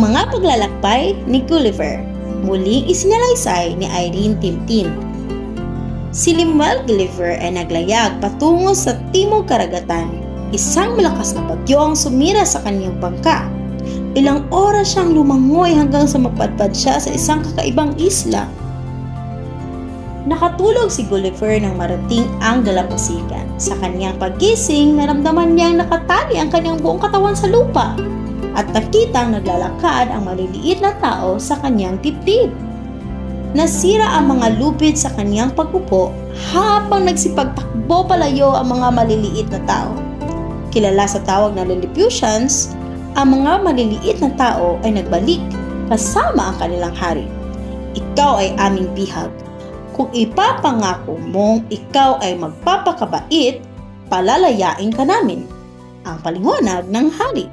mga paglalakbay ni Gulliver. Muling isinalaysay ni Irene Tintin. Si Lemuel Gulliver ay naglayag patungo sa Timog Karagatan. Isang malakas na bagyo ang sumira sa kanyang bangka. Ilang oras siyang lumangoy hanggang sa mapadpad siya sa isang kakaibang isla. Nakatulog si Gulliver nang marating ang dalampasigan. Sa kanyang paggising, naramdaman niyang nakatali ang kanyang buong katawan sa lupa at nakitang naglalakad ang maliliit na tao sa kanyang dibdib. Nasira ang mga lupit sa kanyang pag-upo habang nagsipagtakbo palayo ang mga maliliit na tao. Kilala sa tawag na Lilliputians, ang mga maliliit na tao ay nagbalik kasama ang kanilang hari. Ikaw ay aming bihag. Kung ipapangako mong ikaw ay magpapakabait, palalayain ka namin, ang paliwanag ng hari.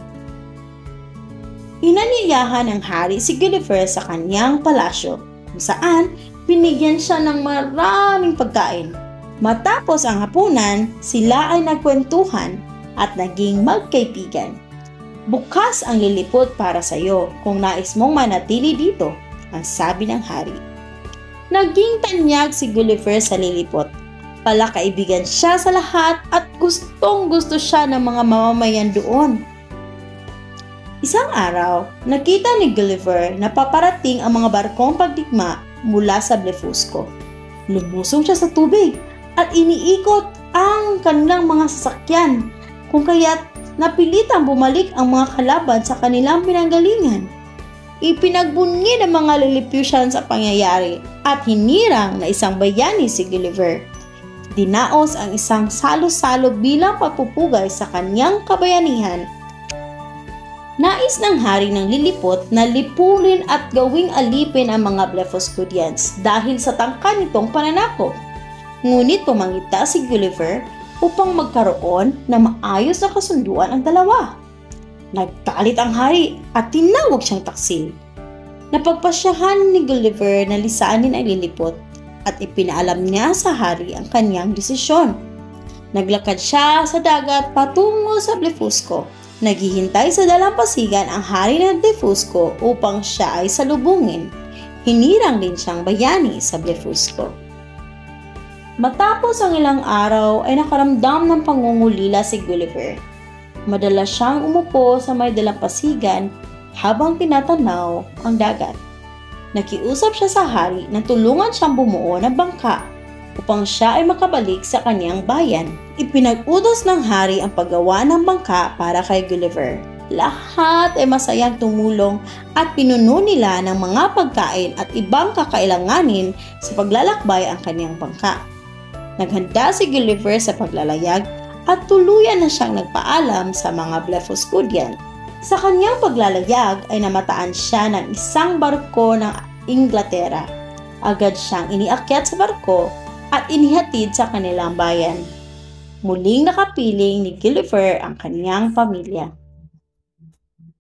Inanyayahan ng hari si Gulliver sa kanyang palasyo, kung saan binigyan siya ng maraming pagkain. Matapos ang hapunan, sila ay nagkwentuhan at naging magkaibigan. Bukas ang lilipot para sa iyo kung nais mong manatili dito, ang sabi ng hari. Naging tanyag si Gulliver sa lilipot. Palakaibigan siya sa lahat at gustong-gusto siya ng mga mamamayan doon. Isang araw, nakita ni Gulliver na paparating ang mga barkong pagdigma mula sa Blefusco. Lumusong siya sa tubig at iniikot ang kanilang mga sasakyan, kung kaya't napilitang bumalik ang mga kalaban sa kanilang pinanggalingan. Ipinagbunyi ng mga Lilliputians sa pangyayari at hinirang na isang bayani si Gulliver. Dinaos ang isang salo-salo bilang pagpupugay sa kanyang kabayanihan. Nais ng hari ng lilipot na lipunin at gawing alipin ang mga Blefuscudians dahil sa tangka nitong pananakop. Ngunit pumangita si Gulliver upang magkaroon ng maayos na kasunduan ang dalawa. Naggalit ang hari at tinawag siyang taksil. Napagpasyahan ni Gulliver na lisanin ang lilipot at ipinaalam niya sa hari ang kanyang desisyon. Naglakad siya sa dagat patungo sa Blefusco. Naghihintay sa dalampasigan ang hari ng Blefusco upang siya ay salubungin. Hinirang din siyang bayani sa Blefusco. Matapos ang ilang araw ay nakaramdam ng pangungulila si Gulliver. Madalas siyang umupo sa may dalampasigan habang tinatanaw ang dagat. Nakiusap siya sa hari na tulungan siyang bumuo ng bangka upang siya ay makabalik sa kanyang bayan. Ipinag-utos ng hari ang paggawa ng bangka para kay Gulliver. Lahat ay masayang tumulong at pinuno nila ng mga pagkain at ibang kakailanganin sa paglalakbay ang kanyang bangka. Naghanda si Gulliver sa paglalayag at tuluyan na siyang nagpaalam sa mga Blefuscudian. Sa kanyang paglalayag ay namataan siya ng isang barko ng Inglaterra. Agad siyang iniakyat sa barko at inihatid sa kanilang bayan. Muling nakapiling ni Gulliver ang kanyang pamilya.